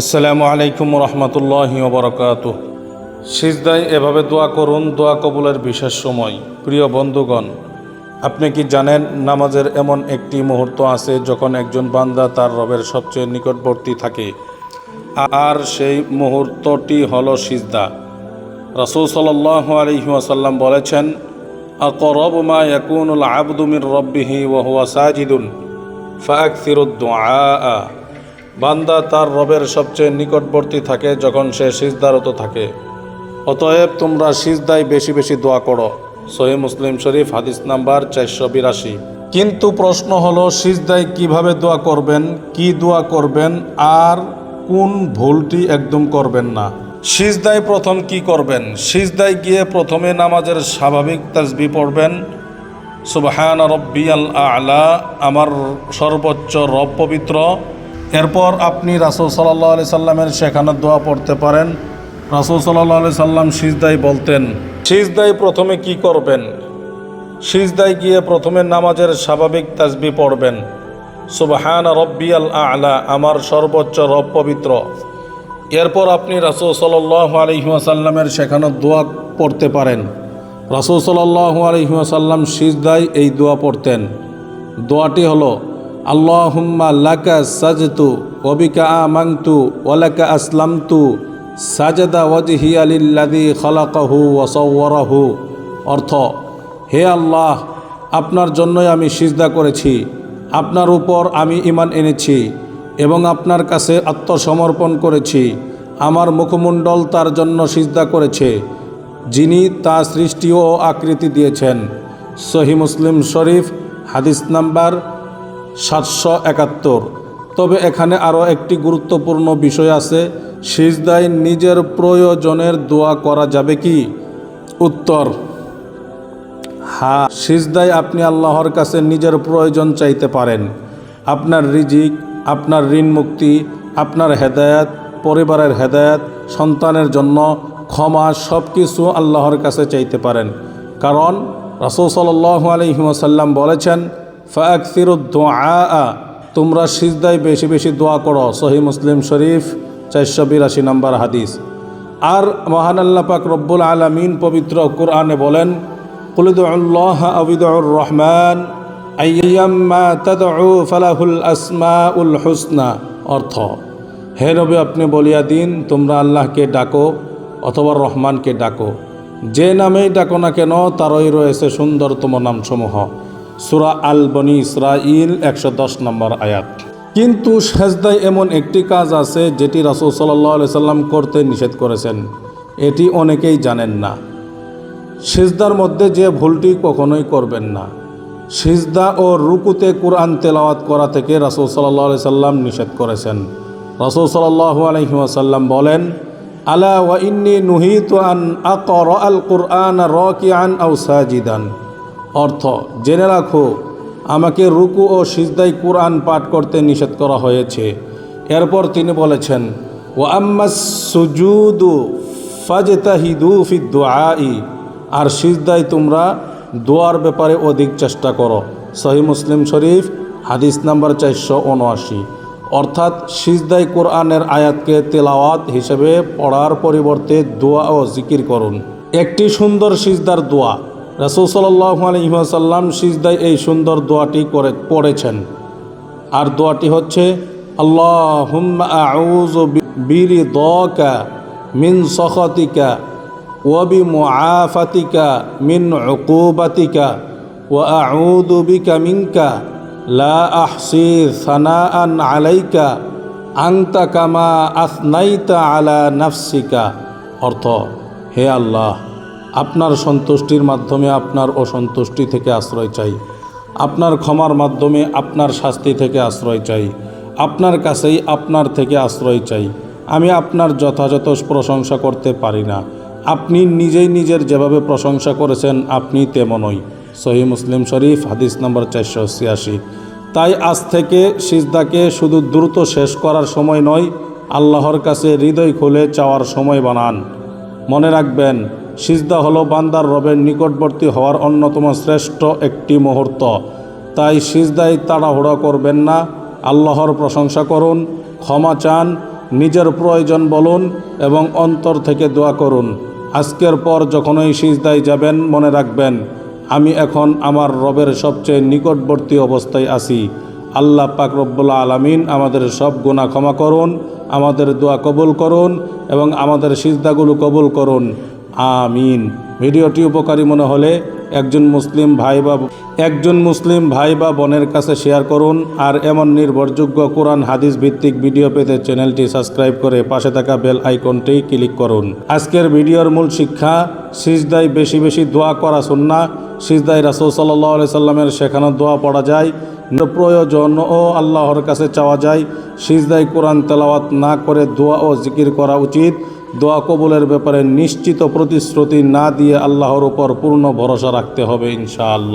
আসসালামু আলাইকুম রহমতুল্লাহি ওয়া বারাকাতুহু। সিজদায় এভাবে দোয়া করুন, দোয়া কবুলের বিশেষ সময়। প্রিয় বন্ধুগণ, আপনি কি জানেন নামাজের এমন একটি মুহূর্ত আছে যখন একজন বান্দা তার রবের সবচেয়ে নিকটবর্তী থাকে, আর সেই মুহূর্তটি হলো সিজদা। রাসূল সাল্লাল্লাহু আলাইহি ওয়াসাল্লাম বলেছেন, আকরাবু মা ইয়াকুনুল আবদু মির রাব্বিহি ওয়া হুয়া সাজিদুন ফাআকসিরুদ দুআআ। বান্দা তার রবের সবচেয়ে নিকটবর্তী থাকে যখন সে সিজদারত থাকে। অতএব তোমরা সিজদায় বেশি বেশি দোয়া করো। সহিহ মুসলিম শরীফ, হাদিস নাম্বার 482। কিন্তু প্রশ্ন হলো, সিজদায় কিভাবে দোয়া করবেন, কি দোয়া করবেন, আর কোন ভুলটি একদম করবেন না। সিজদায় প্রথম কি করবেন? সিজদায় গিয়ে প্রথমে নামাজের স্বাভাবিক তাসবিহ পড়বেন। সুবহান রব্বিয়াল আ'লা, আমার সর্বোচ্চ রব পবিত্র। এরপর আপনি রাসূল সাল্লাল্লাহু আলাইহি সাল্লামের শেখানো দোয়া পড়তে পারেন। রাসূল সাল্লাল্লাহু আলাইহি সাল্লাম সিজদায় বলতেন। সিজদায় প্রথমে কি করবেন? সিজদায় গিয়ে প্রথমে নামাজের স্বাভাবিক তাসবিহ পড়বেন। সুবহান রব্বিয়াল আ'লা, আমার সর্বোচ্চ রব পবিত্র। এরপর আপনি রাসূল সাল্লাল্লাহু আলাইহি ওয়াসাল্লামের শেখানো দোয়া পড়তে পারেন। রাসূল সাল্লাল্লাহু আলাইহি ওয়াসাল্লাম সিজদায় এই দোয়া পড়তেন। দোয়াটি হলো, আল্লাহুম্মা লাকা সাজতু ওয়া বিকা আমানতু ওয়া লাকা আসলামতু সাজাদা ওয়াজহিয়া লিল্লাযী খালাকাহু ওয়া সাওয়ারাহু। অর্থ, হে আল্লাহ, আপনার জন্যই আমি সিজদা করেছি, আপনার উপর আমি ঈমান এনেছি এবং আপনার কাছে আত্মসমর্পণ করেছি। আমার মুখমণ্ডল তার জন্য সিজদা করেছে, যিনি তা সৃষ্টি ও আকৃতি দিয়েছেন। সহিহ মুসলিম শরীফ, হাদিস নাম্বার 771। তবে এখানে আরও একটি গুরুত্বপূর্ণ বিষয় আছে। সিজদায় নিজের প্রয়োজনের দোয়া করা যাবে কি? উত্তর, হ্যাঁ। সিজদায় আপনি আল্লাহর কাছে নিজের প্রয়োজন চাইতে পারেন। আপনার রিজিক, আপনার ঋণ মুক্তি, আপনার হেদায়েত, পরিবারের হেদায়েত, সন্তানের জন্য ক্ষমা, সব কিছু আল্লাহর কাছে চাইতে পারেন। কারণ রাসূল সাল্লাল্লাহু আলাইহি ওয়াসাল্লাম বলেছেন, ফাআকসিরুদ দুআআ, তোমরা সিজদায় বেশি বেশি দোয়া করো। সহিহ মুসলিম শরীফ, 482 নম্বর হাদিস। আর মহান আল্লাহ পাক রব্বুল আলামিন পবিত্র কুরআনে বলেন, কুল উদউল্লাহা আও উদউর রহমান আইয়াম্মা তাদউ ফালাহুল আসমাউল হুসনা। অর্থ, হে নবী, আপনি বলিয়া দিন, তোমরা আল্লাহকে ডাকো অথবা রহমানকে ডাকো, যে নামেই ডাকো না কেন তারই রয়েছে সুন্দরতম নামসমূহ। সূরা আল বনী ইসরাঈল 110 নম্বর আয়াত। কিন্তু সিজদায় এমন একটি কাজ আছে যেটি রাসূল সাল্লাল্লাহু আলাইহি সাল্লাম করতে নিষেধ করেছেন। এটি অনেকেই জানেন না। সিজদার মধ্যে যে ভুলটি কখনোই করবেন না। সিজদা ও রুকুতে কুরআন তেলাওয়াত করা থেকে রাসূল সাল্লাল্লাহু আলাইহি সাল্লাম নিষেধ করেছেন। রাসূল সাল্লাল্লাহু আলাইহি ওয়াসাল্লাম বলেন, আলা ওয়া ইন্নী নুহিতু আন আকরা আল কুরআন রাকিআন আও সাজিদান। অর্থ, জেনে রাখো, আমাকে রুকু ও সিজদায় কুরআন পাঠ করতে নিষেধ করা হয়েছে। এরপর তিনি বলেছেন, ওয়া আম্মাস সুজুদু ফাজতাহিদু ফিদ দুআই, আর সিজদায় তোমরা দোয়ার ব্যাপারে অধিক চেষ্টা করো। সহিহ মুসলিম শরীফ, হাদিস নাম্বার 479। অর্থাৎ সিজদায় কোরআনের আয়াতকে তেলাওয়াত হিসেবে পড়ার পরিবর্তে দোয়া ও জিকির করুন। একটি সুন্দর সিজদার দোয়া। রাসূল সাল্লাল্লাহু আলাইহি ওয়াসাল্লাম সিজদায় এই সুন্দর দোয়াটি পড়েছেন। আর দোয়াটি হচ্ছে, আল্লাহুম্মা আউযু বিরিদাকা মিন সাখাতিকা ওয়া বিমুআফাতিকা মিন উকুবাতিকা ওয়া আউযু বিকা মিনকা লা আহসি সানাআন আলাইকা আনতা কামা আসনাইতা আলা নাফসিকা। অর্থ, হে আল্লাহ, আপনার সন্তুষ্টির মাধ্যমে আপনার অসন্তুষ্টি থেকে আশ্রয় চাই, আপনার ক্ষমার মাধ্যমে আপনার শাস্তি থেকে আশ্রয় চাই, আপনার কাছেই আপনার থেকে আশ্রয় চাই। আমি আপনার যথাযথ প্রশংসা করতে পারি না, আপনি নিজেই নিজের যেভাবে প্রশংসা করেছেন আপনি তেমনই। সহিহ মুসলিম শরীফ, হাদিস নম্বর 486। তাই আজ থেকে সিজদাকে শুধু দ্রুত শেষ করার সময় নয়, আল্লাহর কাছে হৃদয় খুলে চাওয়ার সময় বানান। মনে রাখবেন, সিজদা হলো বান্দার রবের নিকটবর্তী হওয়ার অন্যতম শ্রেষ্ঠ একটি মুহূর্ত। তাই সিজদায় তাড়াহুড়া করবেন না, আল্লাহর প্রশংসা করুন, ক্ষমা চান নিজের প্রয়োজন বলুন এবং অন্তর থেকে দোয়া করুন। আজকের পর যখনই সিজদায় যাবেন মনে রাখবেন, আমি এখন আমার রবের সবচেয়ে নিকটবর্তী অবস্থায় আছি। আল্লাহ পাক রব্বুল আলামিন আমাদের সব গুনাহ ক্ষমা করুন, আমাদের দোয়া কবুল করুন এবং আমাদের সিজদাগুলো কবুল করুন, আমিন। ভিডিওটি উপকারী মনে হলে একজন মুসলিম ভাই বা বোনের কাছে শেয়ার করুন। আর এমন নির্ভরযোগ্য কোরআন হাদিস ভিত্তিক ভিডিও পেতে চ্যানেলটি সাবস্ক্রাইব করে পাশে থাকা বেল আইকনটি ক্লিক করুন। আজকের ভিডিওর মূল শিক্ষা, সিজদায় বেশি বেশি দোয়া করা সুন্নাহ। সিজদায় রাসূল সাল্লাল্লাহু আলাইহি সাল্লামের শেখানো দোয়া পড়া যায়, প্রয়োজন ও আল্লাহর কাছে চাওয়া যায়। সিজদায় কোরআন তেলাওয়াত না করে দোয়া ও জিকির করা উচিত। দোয়া কবুলের ব্যাপারে নিশ্চিত প্রতিশ্রুতি না দিয়ে আল্লাহর উপর পূর্ণ ভরসা রাখতে হবে ইনশাআল্লাহ।